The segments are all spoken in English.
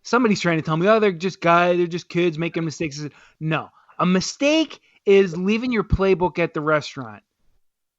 somebody's trying to tell me, oh, they're just kids making mistakes. I said, no, a mistake is leaving your playbook at the restaurant,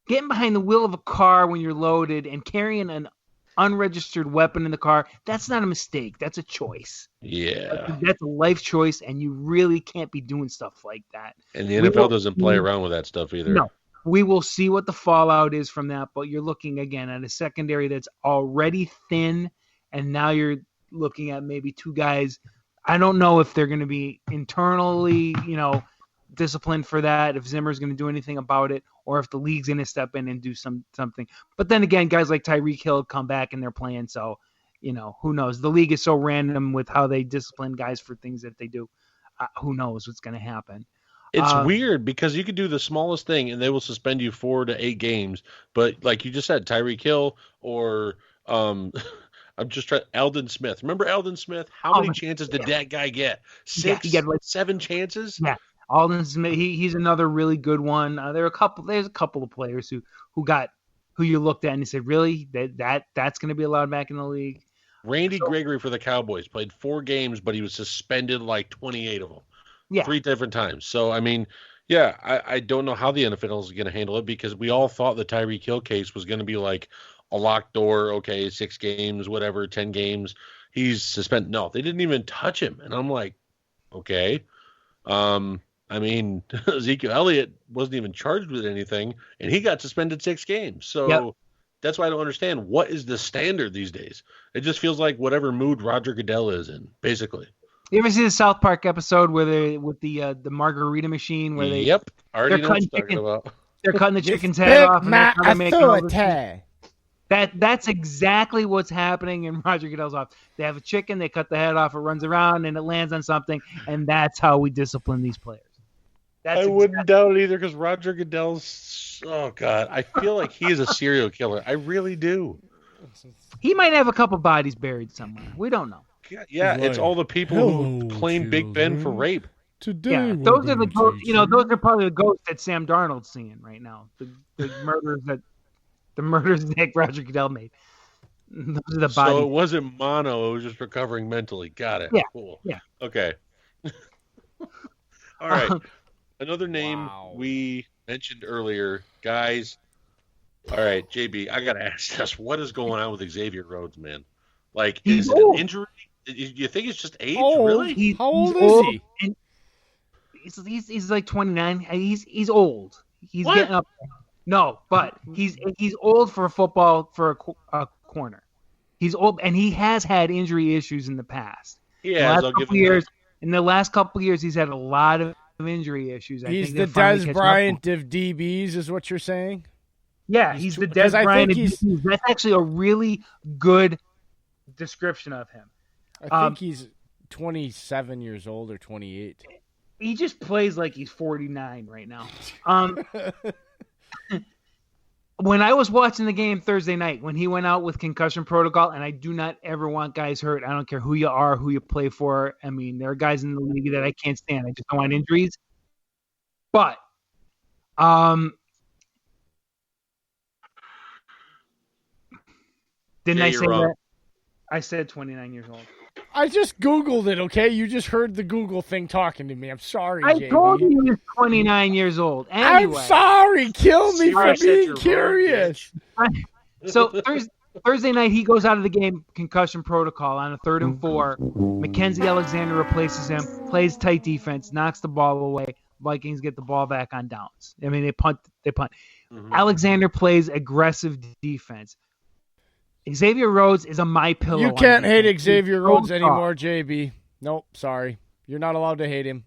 getting behind the wheel of a car when you're loaded and carrying an unregistered weapon in the car. That's not a mistake. That's a choice. Yeah. That's a life choice, and you really can't be doing stuff like that. And the NFL doesn't play around with that stuff either. No. We will see what the fallout is from that, but you're looking, again, at a secondary that's already thin, and now you're looking at maybe two guys. I don't know if they're going to be internally, disciplined for that, if Zimmer's going to do anything about it, or if the league's going to step in and do something. But then again, guys like Tyreek Hill come back and they're playing, so, who knows? The league is so random with how they discipline guys for things that they do. Who knows what's going to happen? It's weird because you could do the smallest thing and they will suspend you 4 to 8 games. But like you just said, Tyreek Hill or I'm just trying Aldon Smith. Remember Aldon Smith? How many chances did that guy get? 6? Yeah, he got 7 chances? Yeah. Aldon Smith, he's another really good one. There's a couple of players who you looked at and you said, really? That's going to be allowed back in the league? Randy Gregory for the Cowboys played 4 games, but he was suspended like 28 of them. Yeah. 3 different times. So, I mean, yeah, I don't know how the NFL is going to handle it because we all thought the Tyreek Hill case was going to be like a locked door, okay, 6 games, whatever, 10 games. He's suspended. No, they didn't even touch him. And I'm like, okay. I mean, Ezekiel Elliott wasn't even charged with anything, and he got suspended 6 games. So that's why I don't understand. What is the standard these days? It just feels like whatever mood Roger Goodell is in, basically. You ever see the South Park episode where they with the margarita machine where they already know what you're talking about. They're cutting the chicken's head off and they're making that's exactly what's happening in Roger Goodell's office. They have a chicken, they cut the head off, it runs around and it lands on something, and that's how we discipline these players. I wouldn't doubt it either because Roger Goodell's oh god, I feel like he is a serial killer. I really do. He might have a couple bodies buried somewhere. We don't know. Yeah, it's all the people who claim Big Ben for rape. Today, those are the ghosts. Those are probably the ghosts that Sam Darnold's seeing right now. The murders that Roger Goodell made. Those are the bodies. So it wasn't mono; it was just recovering mentally. Got it. Yeah. Cool. Yeah. Okay. All right. Another name we mentioned earlier, guys. All right, JB, I gotta ask this: what is going on with Xavier Rhodes, man? Like, is it an injury? Do you think it's just age? Really? How old is he? And he's like 29. He's old. He's getting up there. No, but he's old for football for a corner. He's old, and he has had injury issues in the past. Yeah, in the last couple of years, he's had a lot of injury issues. He's the Dez Bryant of DBs, is what you're saying? Yeah, he's the Dez Bryant of DBs. That's actually a really good description of him. I think he's 27 years old or 28. He just plays like he's 49 right now. When I was watching the game Thursday night, when he went out with concussion protocol, and I do not ever want guys hurt. I don't care who you are, who you play for. I mean, there are guys in the league that I can't stand. I just don't want injuries. But didn't I say that? I said 29 years old. I just Googled it, okay? You just heard the Google thing talking to me. I'm sorry, I JB. told you he was 29 years old. Anyway. I'm sorry. Kill me for being curious. So Thursday night, he goes out of the game, concussion protocol on a 3rd and 4. Mackenzie Alexander replaces him, plays tight defense, knocks the ball away. Vikings get the ball back on downs. I mean, they punt. Mm-hmm. Alexander plays aggressive defense. Xavier Rhodes is a MyPillow. You can't hate Xavier Rhodes anymore, JB. Nope, sorry. You're not allowed to hate him.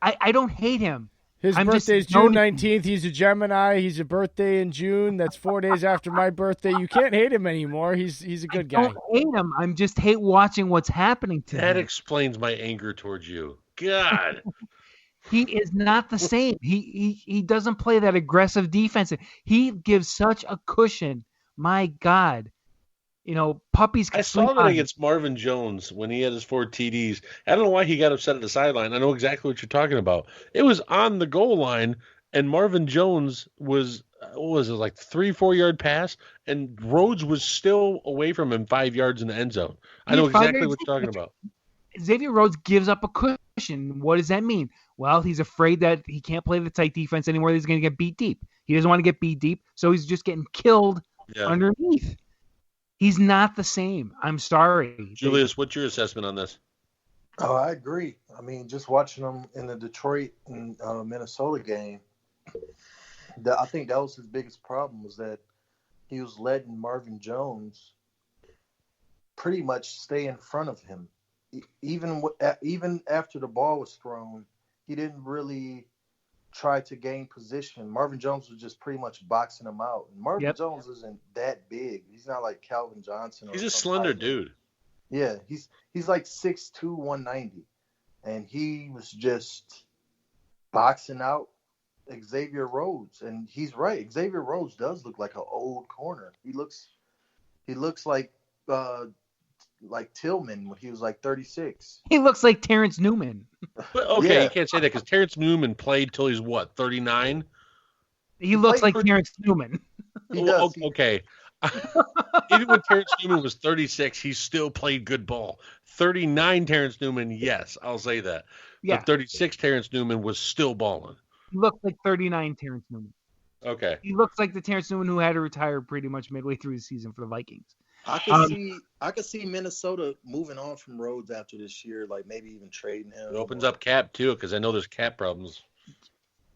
I don't hate him. His birthday's June 19th. He's a Gemini. He's a birthday in June. That's 4 days after my birthday. You can't hate him anymore. He's a good guy. I don't hate him. I'm just hate watching what's happening to him. That explains my anger towards you. God. He is not the same. He doesn't play that aggressive defense. He gives such a cushion. My God. Puppies. I saw that against Marvin Jones when he had his 4 TDs. I don't know why he got upset at the sideline. I know exactly what you're talking about. It was on the goal line, and Marvin Jones was what was it, like 3-4 yard pass, and Rhodes was still away from him 5 yards in the end zone. I know exactly what you're talking about. Xavier Rhodes gives up a cushion. What does that mean? Well, he's afraid that he can't play the tight defense anymore. He's going to get beat deep. He doesn't want to get beat deep, so he's just getting killed underneath. He's not the same. I'm sorry. Julius, what's your assessment on this? Oh, I agree. I mean, just watching him in the Detroit and Minnesota game, I think that was his biggest problem, was that he was letting Marvin Jones pretty much stay in front of him. Even after the ball was thrown, he didn't really try to gain position. Marvin Jones was just pretty much boxing him out. And Marvin Jones isn't that big. He's not like Calvin Johnson. He's a slender dude. Yeah, he's like 6'2", 190. And he was just boxing out Xavier Rhodes. And he's right. Xavier Rhodes does look like an old corner. He looks like Tillman when he was like 36. He looks like Terrence Newman. Okay, you can't say that because Terrence Newman played till he's what, 39? He looks like Terrence Newman. He does. Okay. Even when Terrence Newman was 36, he still played good ball. 39 Terrence Newman, yes, I'll say that. Yeah. But 36 Terrence Newman was still balling. He looked like 39 Terrence Newman. Okay. He looks like the Terrence Newman who had to retire pretty much midway through the season for the Vikings. I could see Minnesota moving on from Rhodes after this year, like maybe even trading him. It opens up cap too, because I know there's cap problems.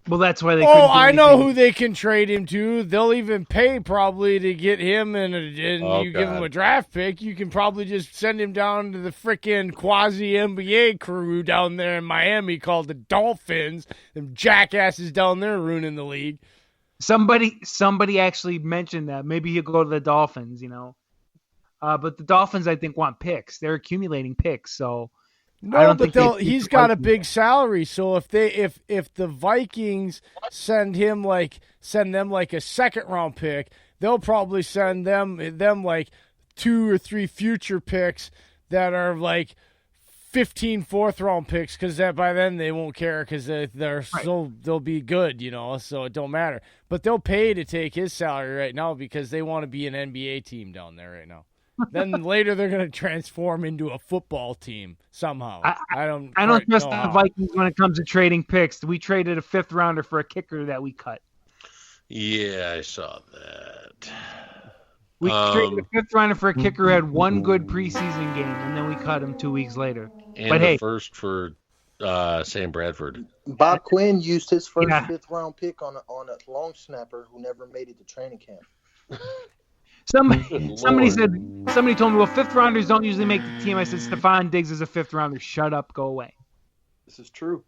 Well, that's why they. I know who they can trade him to. They'll even pay probably to get him, and you give him a draft pick. You can probably just send him down to the frickin' quasi NBA crew down there in Miami called the Dolphins. Them jackasses down there ruining the league. Somebody actually mentioned that maybe he'll go to the Dolphins. But the Dolphins, I think, want picks. They're accumulating picks, so I don't think he's got a big salary. So if the Vikings send them like a second round pick, they'll probably send them like 2 or 3 future picks that are like 15 fourth round picks, because by then they won't care because they'll be good, so it don't matter. But they'll pay to take his salary right now because they want to be an NBA team down there right now. Then later they're going to transform into a football team somehow. I don't trust the Vikings when it comes to trading picks. We traded a 5th rounder for a kicker that we cut. Yeah, I saw that. We traded a 5th rounder for a kicker who had 1 good preseason game, and then we cut him 2 weeks later. And first for Sam Bradford. Bob Quinn used his first 5th round pick on a long snapper who never made it to training camp. Somebody told me, well, 5th rounders don't usually make the team. I said, Stephon Diggs is a 5th rounder. Shut up. Go away. This is true.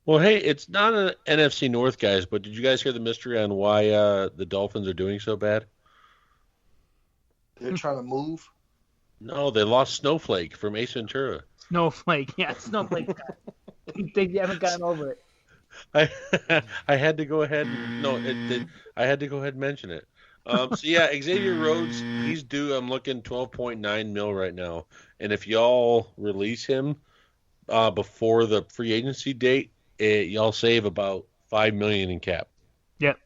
Well, hey, it's not an NFC North, guys, but did you guys hear the mystery on why the Dolphins are doing so bad? They're trying to move? No, they lost Snowflake from Ace Ventura. Snowflake. Yeah, Snowflake. They haven't gotten over it. I had to go ahead and mention it. Xavier Rhodes, he's due. I'm looking $12.9 million right now, and if y'all release him before the free agency date, y'all save about $5 million in cap. Yep.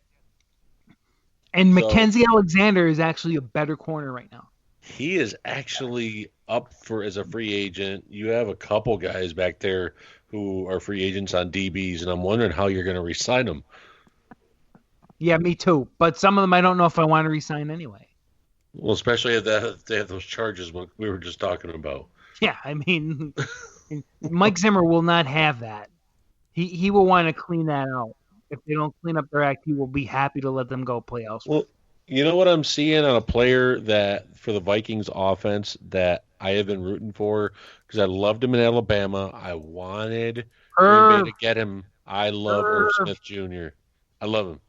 And Mackenzie Alexander is actually a better corner right now. He is actually up as a free agent. You have a couple guys back there who are free agents on DBs, and I'm wondering how you're going to re-sign them. Yeah, me too. But some of them I don't know if I want to re-sign anyway. Well, especially if they have those charges we were just talking about. Yeah, I mean, Mike Zimmer will not have that. He will want to clean that out. If they don't clean up their act, he will be happy to let them go play elsewhere. Well, you know what I'm seeing on a player that for the Vikings offense that I have been rooting for because I loved him in Alabama. I wanted Green Bay to get him. I love Irv Smith Jr. I love him.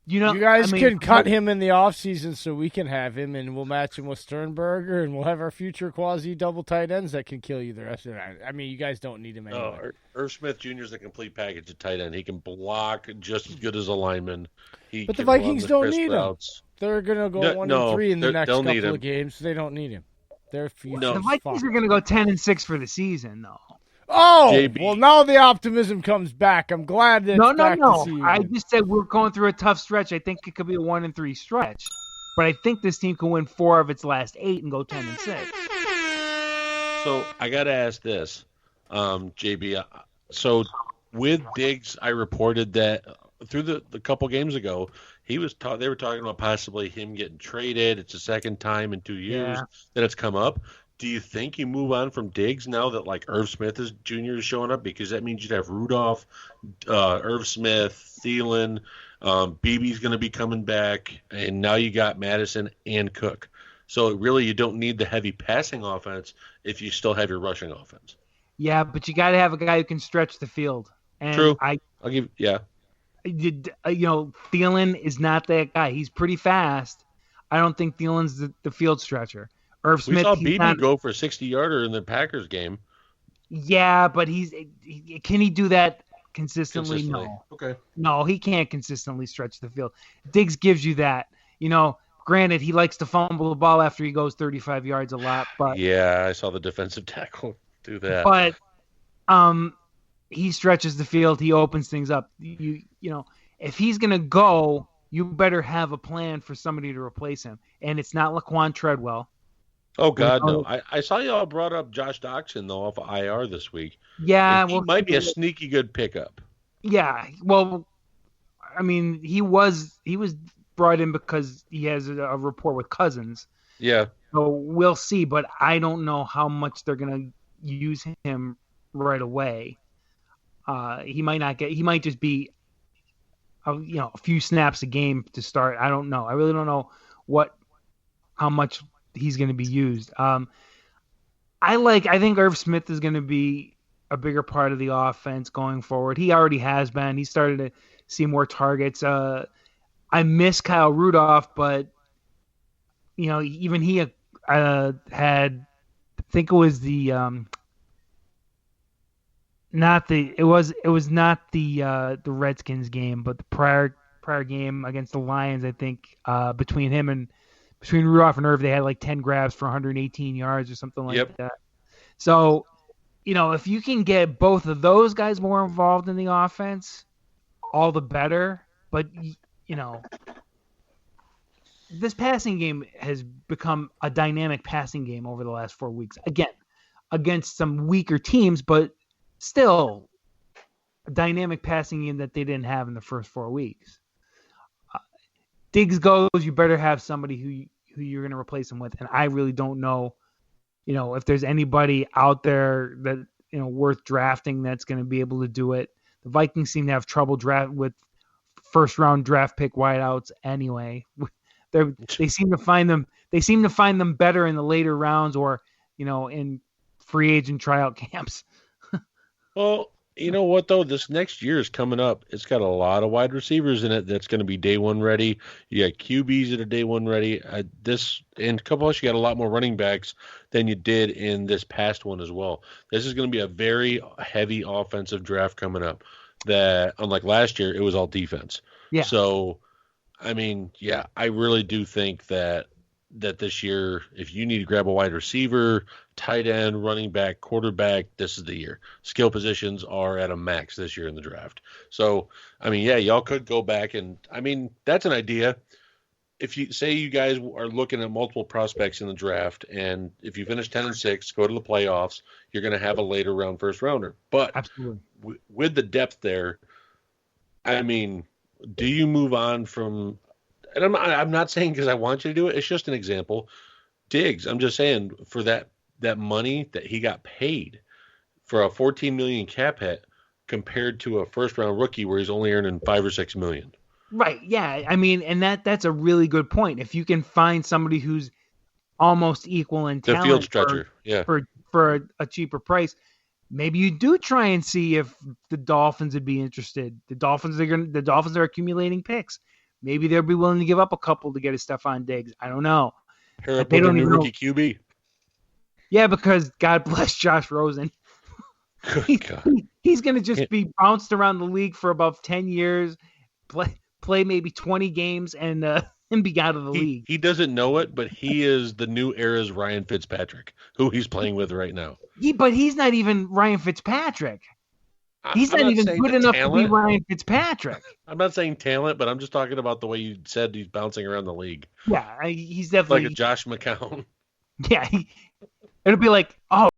You guys can cut him in the offseason so we can have him, and we'll match him with Sternberger, and we'll have our future quasi-double tight ends that can kill you the rest of the night. I mean, you guys don't need him anyway. No, Irv Smith Jr. is a complete package of tight end. He can block just as good as a lineman. But the Vikings don't need him. They're going to go 1-3 in the next couple of games, so they don't need him. The Vikings are going to go 10-6 for the season, though. Oh, JB. well, now the optimism comes back. I'm glad that No. to see you. I just said we're going through a tough stretch. I think it could be a 1-3 stretch, but I think this team can win 4 of its last 8 and go 10-6. So I got to ask this, JB. So with Diggs, I reported that through the couple games ago, they were talking about possibly him getting traded. It's the second time in 2 years that it's come up. Do you think you move on from Diggs now that like Irv Smith Jr. is showing up? Because that means you'd have Rudolph, Irv Smith, Thielen, BB's going to be coming back, and now you got Madison and Cook. So really, you don't need the heavy passing offense if you still have your rushing offense. Yeah, but you got to have a guy who can stretch the field. And True. I'll give. Yeah. Thielen is not that guy. He's pretty fast. I don't think Thielen's the field stretcher. Irv Smith. We saw BB go for a 60-yarder in the Packers game. Yeah, but can he do that consistently? No. Okay. No, he can't consistently stretch the field. Diggs gives you that. Granted, he likes to fumble the ball after he goes 35 yards a lot, but yeah, I saw the defensive tackle do that. But he stretches the field. He opens things up. If he's gonna go, you better have a plan for somebody to replace him, and it's not Laquan Treadwell. Oh God, no! I saw y'all brought up Josh Doctson though off of IR this week. Yeah, he might be a sneaky good pickup. Yeah, well, I mean, he was brought in because he has a rapport with Cousins. Yeah. So we'll see, but I don't know how much they're gonna use him right away. He might just be, a few snaps a game to start. I don't know. I really don't know how much he's going to be used. I think Irv Smith is going to be a bigger part of the offense going forward. He already has been. He started to see more targets. I miss Kyle Rudolph, but even he had, I think it was it was not the Redskins game, but the prior game against the Lions. I think between Rudolph and Irv, they had like 10 grabs for 118 yards or something like that. So, if you can get both of those guys more involved in the offense, all the better. But this passing game has become a dynamic passing game over the last 4 weeks. Again, against some weaker teams, but still a dynamic passing game that they didn't have in the first 4 weeks. Diggs goes, you better have somebody who you're going to replace him with. And I really don't know, if there's anybody out there that, worth drafting that's going to be able to do it. The Vikings seem to have trouble with first-round draft pick wideouts anyway. They seem to find them better in the later rounds or, in free agent tryout camps. Well, you know what, though? This next year is coming up. It's got a lot of wide receivers in it that's going to be day one ready. You got QBs that are day one ready. And a couple of us, you got a lot more running backs than you did in this past one as well. This is going to be a very heavy offensive draft coming up that, unlike last year, it was all defense. Yeah. So, I mean, yeah, I really do think that this year, if you need to grab a wide receiver, tight end, running back, quarterback, this is the year. Skill positions are at a max this year in the draft. So, I mean, yeah, y'all could go back and, I mean, that's an idea. If you say you guys are looking at multiple prospects in the draft, and if you finish 10-6, go to the playoffs, you're going to have a later round first rounder. But absolutely, with the depth there, I mean, do you move on from? And I'm not saying because I want you to do it. It's just an example. Diggs, I'm just saying for that money that he got paid for a $14 million cap hit compared to a first round rookie where he's only earning $5 or $6 million. Right. Yeah. I mean, and that's a really good point. If you can find somebody who's almost equal in talent, the field stretcher, for a cheaper price, maybe you do try and see if the Dolphins would be interested. The Dolphins are accumulating picks. Maybe they'll be willing to give up a couple to get a Stephon Diggs. I don't know. Pair up with a new rookie QB. Yeah, because God bless Josh Rosen. He's going to just be bounced around the league for about 10 years, play maybe 20 games, and and be out of the league. He doesn't know it, but he is the new era's Ryan Fitzpatrick, who he's playing with right now. But he's not even Ryan Fitzpatrick. He's not even good enough to be Ryan Fitzpatrick. I'm not saying talent, but I'm just talking about the way you said he's bouncing around the league. Yeah, he's definitely like a Josh McCown. Yeah, it'll be like, oh,